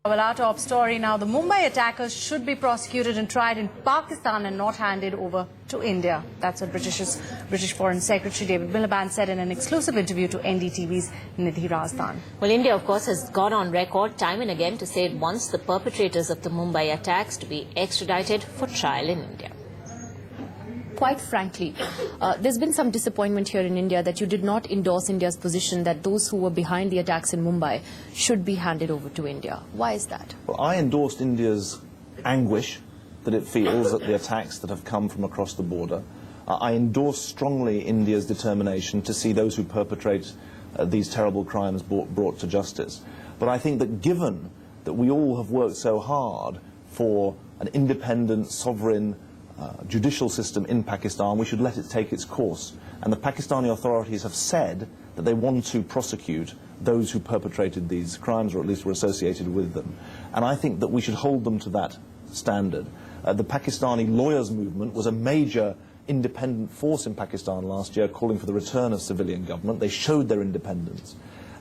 Well, our top story now, the Mumbai attackers should be prosecuted and tried in Pakistan and not handed over to India. That's what British Foreign Secretary David Miliband said in an exclusive interview to NDTV's Nidhi Razdan. Well, India, of course, has gone on record time and again to say it wants the perpetrators of the Mumbai attacks to be extradited for trial in India. Quite frankly, there's been some disappointment here in India that you did not endorse India's position that those who were behind the attacks in Mumbai should be handed over to India. Why is that? Well, I endorsed India's anguish that it feels at the attacks that have come from across the border. I endorse strongly India's determination to see those who perpetrate these terrible crimes brought to justice. But I think that given that we all have worked so hard for an independent, sovereign, judicial system in Pakistan, we should let it take its course. And the Pakistani authorities have said that they want to prosecute those who perpetrated these crimes, or at least were associated with them. And I think that we should hold them to that standard. The Pakistani lawyers' movement was a major independent force in Pakistan last year, calling for the return of civilian government. They showed their independence.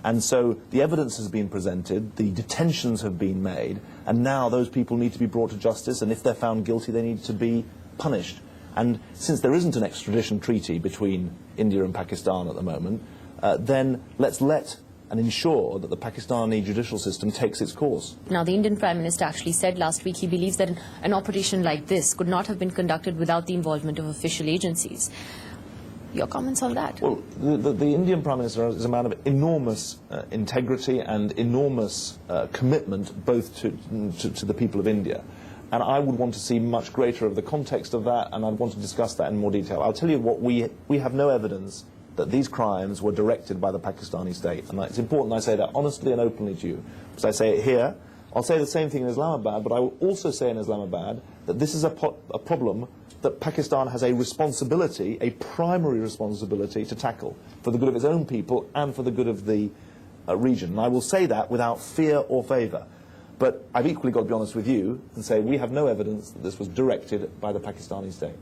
And so the evidence has been presented, the detentions have been made, and now those people need to be brought to justice, and if they're found guilty, they need to be punished. And since there isn't an extradition treaty between India and Pakistan at the moment, then let's let and ensure that the Pakistani judicial system takes its course. Now, the Indian Prime Minister actually said last week he believes that an operation like this could not have been conducted without the involvement of official agencies. Your comments on that? Well, the Indian Prime Minister is a man of enormous integrity and enormous commitment both to the people of India. And I would want to see much greater of the context of that, and I'd want to discuss that in more detail. I'll tell you what, we have no evidence that these crimes were directed by the Pakistani state. And it's important I say that honestly and openly to you. Because I say it here, I'll say the same thing in Islamabad, but I will also say in Islamabad that this is a problem that Pakistan has a responsibility, a primary responsibility to tackle for the good of its own people and for the good of the region. And I will say that without fear or favour. But I've equally got to be honest with you and say we have no evidence that this was directed by the Pakistani state.